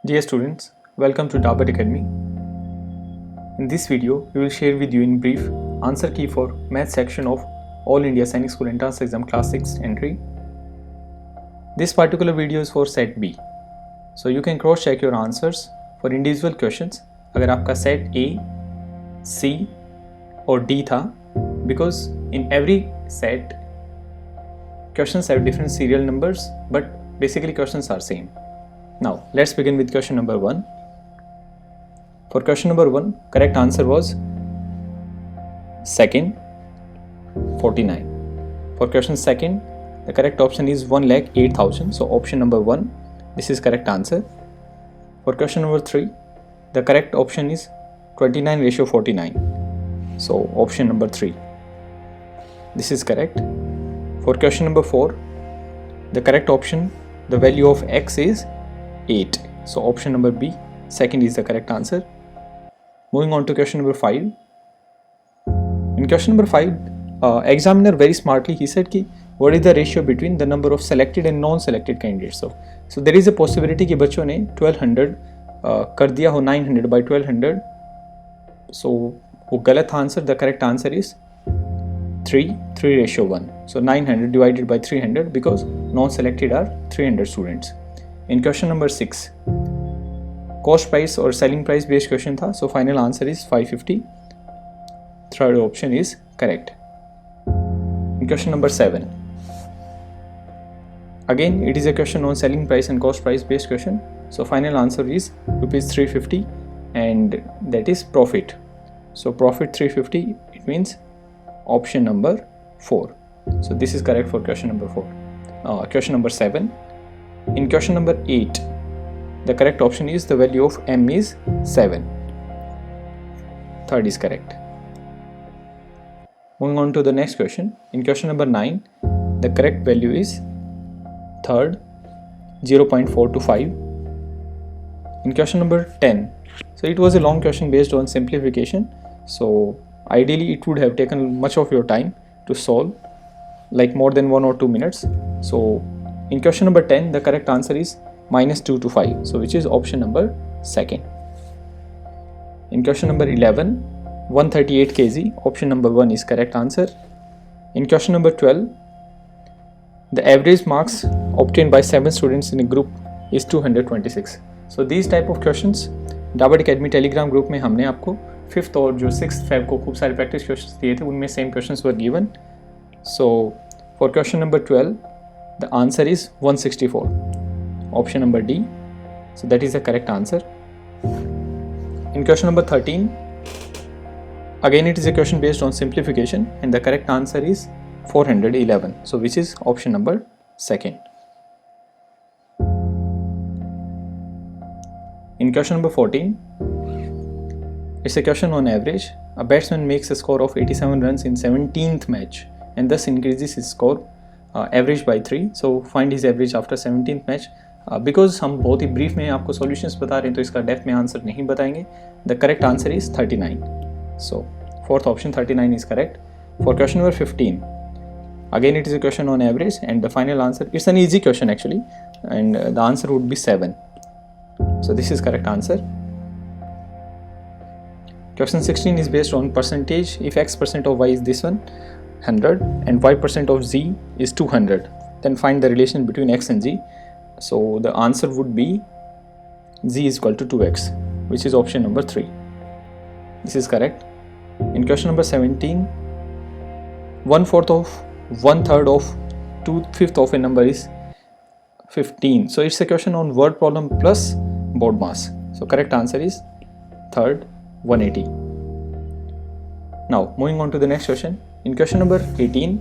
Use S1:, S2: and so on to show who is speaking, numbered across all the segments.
S1: Dear students, welcome to Dabat Academy. In this video, we will share with you in brief answer key for math section of All India Sainik School Entrance Exam Class 6 entry. This particular video is for set B. So you can cross check your answers for individual questions. अगर आपका set A, C और D था, because in every set questions have different serial numbers, but basically questions are same. Now let's begin with question number 1. For question number 1, correct answer was second 49. For question second, the correct option is 1,08,000. So option number 1, this is correct answer. For question number 3, the correct option is 29:49. So option number 3, this is correct. For question number 4, the correct option, the value of x is 8. So option number B, second is the correct answer. Moving on to question number 5. In question number 5, examiner very smartly he said कि what is the ratio between the number of selected and non-selected candidates. So there is a possibility कि बच्चों ने 1200 कर दिया हो 900 by 1200. So वो गलत answer. The correct answer is 3:1. So 900 divided by 300 because non-selected are 300 students. In question number 6, cost price or selling price based question था. So final answer is 550. Third option is correct. In question number 7, again it is a question on selling price and cost price based question. So final answer is rupees 350 and that is profit. So profit 350, it means option number 4. So this is correct for question number 4. Question number 7. In question number 8, the correct option is the value of m is 7. Third is correct. Moving on to the next question. In question number 9, the correct value is third 0.425. In question number 10, so it was a long question based on simplification. So ideally it would have taken much of your time to solve, like more than 1 or 2 minutes. So in question number 10, the correct answer is -2 to 5. So which is option number 2nd. In question number 11, 138 kg, option number 1 is correct answer. In question number 12, the average marks obtained by 7 students in a group is 226. So these type of questions डाबट academy Telegram group में हमने आपको 5th और जो 6th Feb को खूब सारे practice questions दिए थे, उनमें same questions were given. So for question number 12, the answer is 164. Option number D. So that is the correct answer. In question number 13, again it is a question based on simplification and the correct answer is 411. So which is option number 2nd. In question number 14, it's a question on average. A batsman makes a score of 87 runs in 17th match and thus increases his score average by 3. So find his average after 17th match. Because हम बहुत ही brief में आपको solutions बता रहे हैं तो इसका depth में आंसर नहीं बताएंगे. The correct answer is 39. So fourth option 39 is correct. For question number 15, again it is a question on average and the final answer, it's an easy question actually and the answer would be 7. So this is correct answer. Question 16 is based on percentage. If x% of y is this one, 100, and y% of z is 200, then find the relation between x and z. So the answer would be z is equal to 2x, which is option number 3. This is correct. In question number 17, 1/4 of 1/3 of 2/5 of a number is 15. So it's a question on word problem plus board mass. So correct answer is third 180. Now moving on to the next question. In question number 18,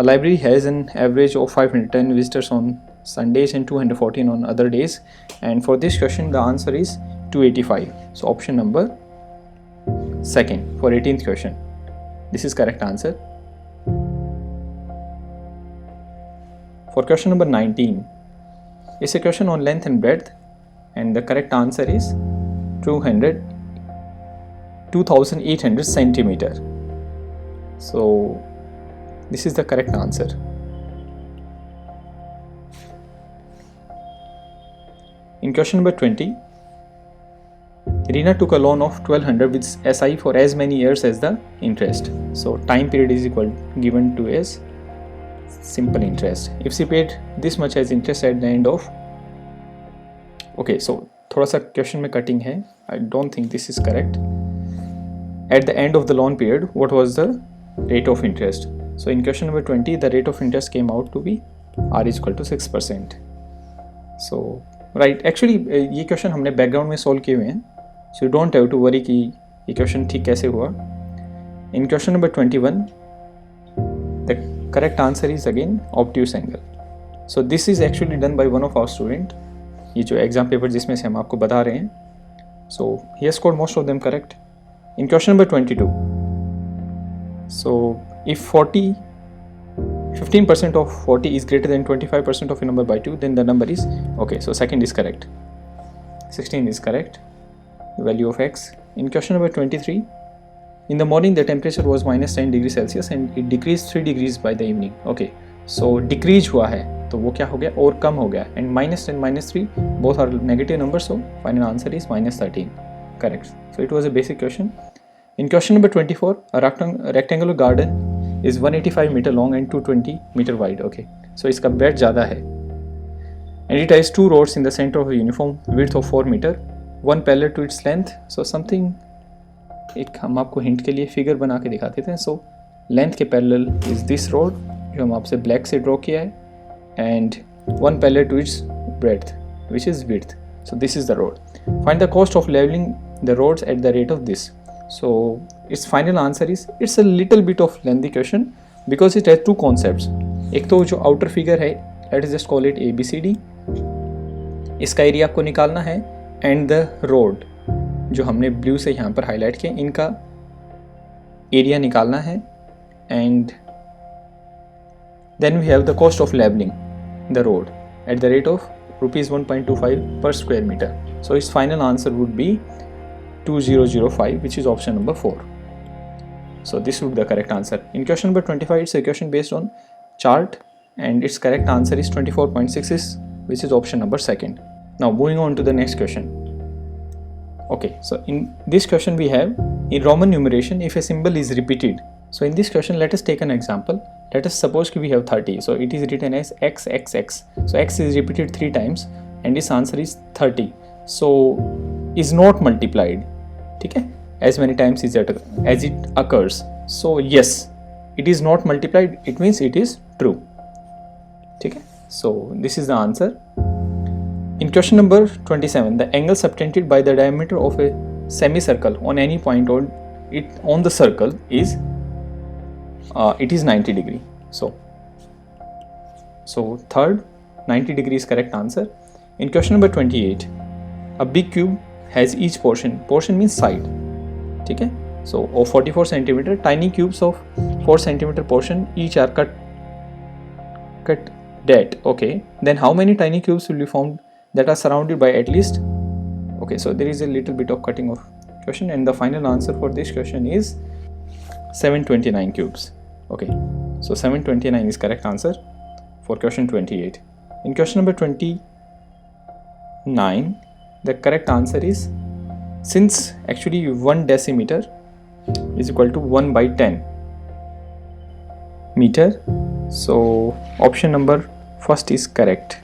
S1: a library has an average of 510 visitors on Sundays and 214 on other days, and for this question the answer is 285. So option number 2nd for 18th question. This is correct answer. For question number 19, it's a question on length and breadth and the correct answer is 2800 centimeter. So this is the correct answer. In question number 20, Rina took a loan of 1200 with SI for as many years as the interest. So time period is equal given to as simple interest. If she paid this much as interest at the end of, okay, so थोड़ा सा question में cutting है. I don't think this is correct. At the end of the loan period, what was the rate of interest? So in question number 20, the rate of interest came out to be R is equal to 6%. So right, actually ये question हमने background में solve किए हुए हैं, so you don't have to worry कि ये question ठीक कैसे हुआ. In question number 21, the correct answer is again obtuse angle. So this is actually done by one of our student. ये जो एग्जाम पेपर जिसमें से हम आपको बता रहे हैं. So he has scored most of them correct. In question number 22, so if 15% of 40 is greater than 25% of a number by 2, then the number is, okay, so second is correct. 16 is correct, the value of x. In question number 23, in the morning the temperature was minus 10 degrees Celsius and it decreased 3 degrees by the evening. Okay, so decrease हुआ है तो वो क्या हो गया, और कम हो गया. And minus 10 minus 3 both are negative numbers, so final answer is minus 13. Correct. So it was a basic question. In question number 24, a rectangular garden is 185 meter long and 220 meter wide. Okay, so इसका breadth ज़्यादा है and it has two roads in the center of a uniform width of 4 meter, one parallel to its length. So something, एक हम आपको hint के लिए figure बना के दिखा देते हैं. So length के parallel is this road जो हम आपसे black से draw किया है, and one parallel to its breadth which is width. So this is the road. Find the cost of leveling the roads at the rate of this. So its final answer is, it's a little bit of lengthy question because it has two concepts. एक तो जो outer figure है, let's just call it ABCD, इसका area आपको निकालना है, and the road जो हमने ब्लू से यहाँ पर हाईलाइट किया, इनका एरिया निकालना है, and then we have the cost of leveling the road at the rate of rupees 1.25 per square meter. So its final answer would be 2005, which is option number 4. So this would be the correct answer. In question number 25, it's a question based on chart and its correct answer is 24.6, which is option number 2. Now moving on to the next question. Okay, so in this question we have, in Roman numeration, if a symbol is repeated. So in this question, let us take an example. Let us suppose we have 30. So it is written as XXX. So X is repeated 3 times and its answer is 30. So is not multiplied. Okay? As many times as it occurs. So yes, it is not multiplied. It means it is true. Okay? So this is the answer. In question number 27, the angle subtended by the diameter of a semicircle on any point on the circle is it is 90 degree. So third, 90 degree is correct answer. In question number 28, a big cube has each portion means side. Okay? So of 44 centimeter, tiny cubes of 4 centimeter portion each are cut that. Okay, then how many tiny cubes will be found that are surrounded by at least, okay, so there is a little bit of cutting of question, and the final answer for this question is 729 cubes. Okay, so 729 is correct answer for question 28. In question number 29, the correct answer is, since actually 1 decimeter is equal to 1 by 10 meter, so option number first is correct.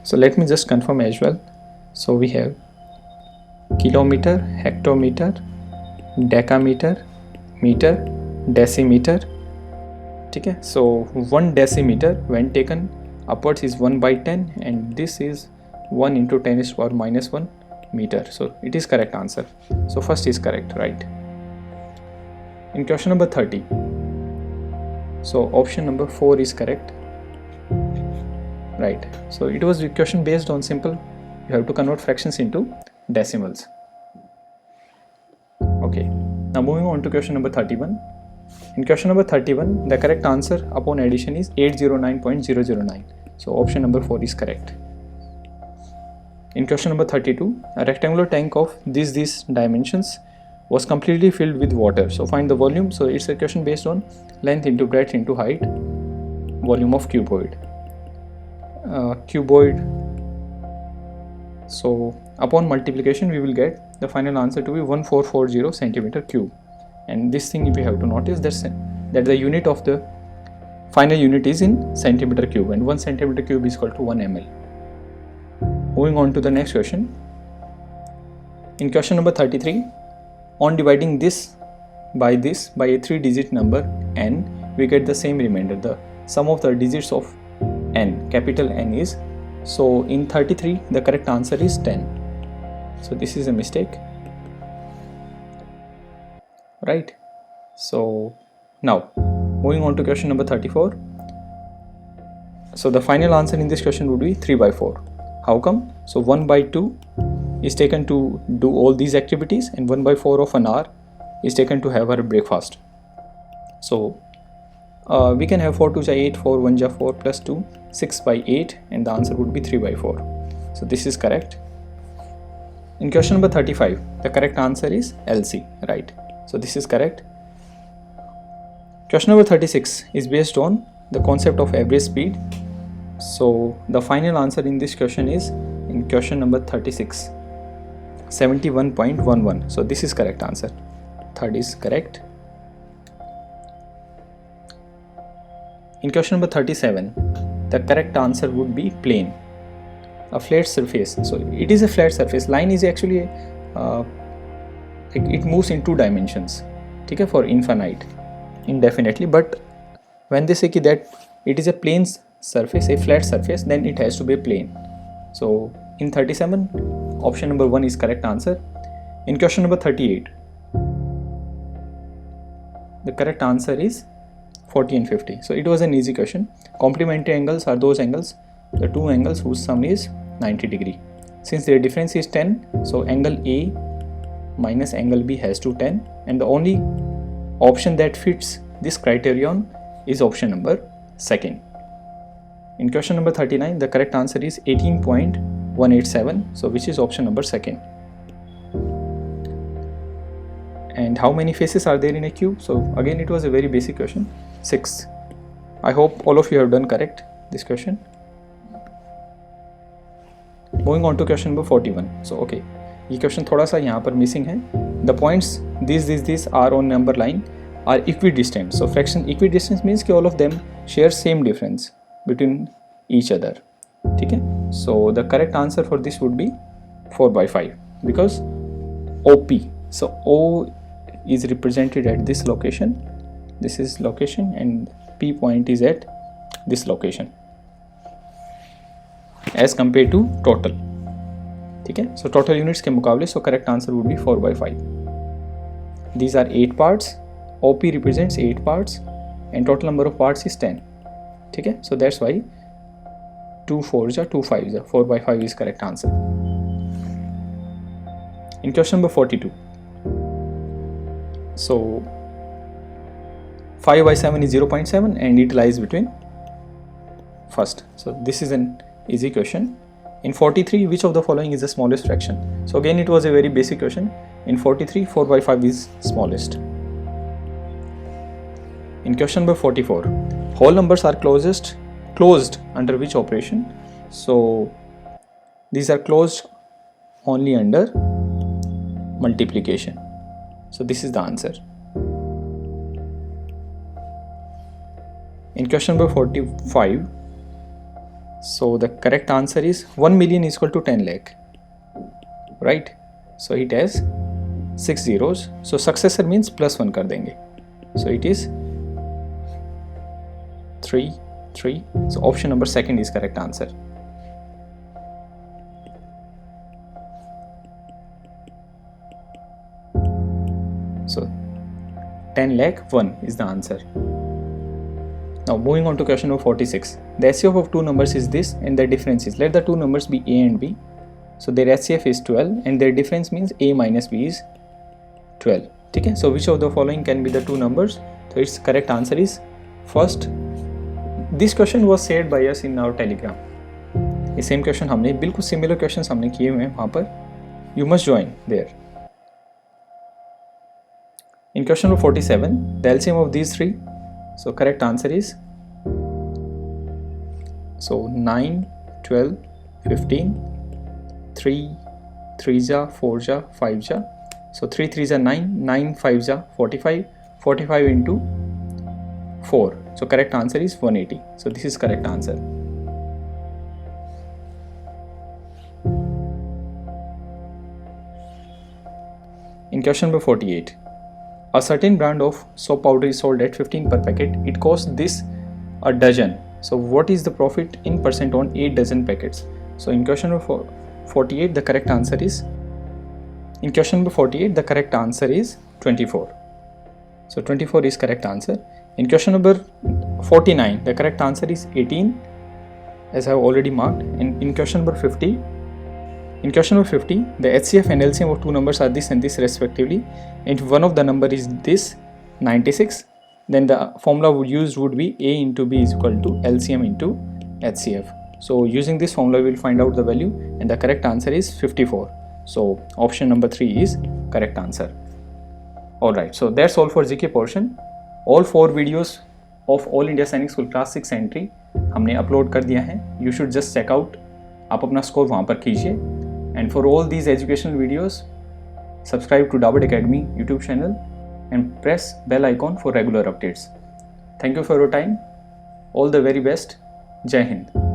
S1: So let me just confirm as well. So we have kilometer, hectometer, decameter, meter, decimeter. Okay, so 1 decimeter when taken upwards is 1 by 10 and this is 1 into 10 is power minus 1 meter. So it is correct answer. So first is correct, right? In question number 30, so option number 4 is correct, right? So it was a question based on simple, you have to convert fractions into decimals. Okay, now moving on to question number 31. In question number 31, the correct answer upon addition is 809.009. So option number 4 is correct. In question number 32, a rectangular tank of these dimensions was completely filled with water. So find the volume. So it's a question based on length into breadth into height, volume of cuboid. Cuboid So upon multiplication we will get the final answer to be 1440 centimeter cube, and this thing we have to notice that the unit of the final unit is in centimeter cube, and 1 centimeter cube is equal to 1 ml. Moving on to the next question. In question number 33, on dividing this by a 3-digit number n, we get the same remainder. The sum of the digits of n, capital N, is, so in 33 the correct answer is 10. So this is a mistake, right? So now moving on to question number 34. So the final answer in this question would be 3/4. How come? So 1/2 is taken to do all these activities, and 1/4 of an hour is taken to have our breakfast. So we can have 4 2 8, 4 1 4 plus 2, 6/8, and the answer would be 3/4. So this is correct. In question number 35, the correct answer is LC, right? So this is correct. Question number 36 is based on the concept of average speed. So the final answer in this question is, in question number 36, 71.11. So this is correct answer. Third is correct. In question number 37, the correct answer would be plane, a flat surface. So it is a flat surface. Line is actually it moves in 2 dimensions, okay, for indefinitely. But when they say that it is a plane surface, a flat surface, then it has to be a plane. So in 37, option number 1 is correct answer. In question number 38, the correct answer is 40 and 50. So it was an easy question. Complementary angles are those angles, the two angles whose sum is 90 degree. Since their difference is 10, so angle A minus angle B has to 10, and the only option that fits this criterion is option number 2nd. In question number 39, the correct answer is 18.187, so which is option number 2nd. And how many faces are there in a cube? So again, it was a very basic question. 6. I hope all of you have done correct this question. Moving on to question number 41. So okay, ये question थोड़ा सा यहाँ पर missing है. The points these are on number line are equidistant. So fraction equidistant means कि all of them share same difference between each other. ठीक है? So the correct answer for this would be 4/5 because OP. So O is represented at this location. This is location, and P point is at this location as compared to total. ठीक है? So total units के मुकाबले, so correct answer would be 4/5. These are 8 parts. OP represents 8 parts, and total number of parts is 10. ठीक है? So that's why 2 4s are 2 5s are 4/5 is correct answer. In question number 42. So 5/7 is 0.7, and it lies between first. So this is an easy question. In 43, which of the following is the smallest fraction? So again, it was a very basic question. In 43, 4/5 is smallest. In question number 44, whole numbers are closed under which operation? So these are closed only under multiplication. So this is the answer. In question number 45, so the correct answer is 1 million is equal to 10 lakh, right? So it has 6 zeros. So successor means +1 कर देंगे. So it is 3 3. So option number 2nd is correct answer. So 10 lakh 1 is the answer. Now moving on to question number 46. The HCF of two numbers is this, and their difference is, let the two numbers be A and B. So their HCF is 12, and their difference means A minus B is 12. Okay? So which of the following can be the two numbers? So its correct answer is first. This question was shared by us in our Telegram. ये same question हमने बिल्कुल similar questions हमने किए हुए हैं वहाँ पर. You must join there. In question number 47, the LCM of these three. So correct answer is, so 9, 12, 15, 3 3 जा 4 जा 5 जा, so 3 3 जा 9, 9 5 जा 45, 45 into 4, so correct answer is 180. So this is correct answer. In question number 48, a certain brand of soap powder is sold at 15 per packet. It costs this a dozen. So what is the profit in percent on 8 dozen packets? So in question number 48, the correct answer is, in question number 48, the correct answer is 24. So 24 is correct answer. In question number 49, the correct answer is 18, as I have already marked. And in question number 50, in question number 50, the HCF and LCM of two numbers are this and this respectively. And if one of the number is this 96, then the formula used would be A into B is equal to LCM into HCF. So using this formula we will find out the value, and the correct answer is 54. So option number 3 is correct answer. Alright, so that's all for GK portion. All 4 videos of All India Sainik School Class 6 entry हमने upload कर दिया है. You should just check out. आप अपना score वहाँ पर कीजिए. And for all these educational videos, subscribe to Dabad Academy YouTube channel and press bell icon for regular updates. Thank you for your time. All the very best. Jai Hind.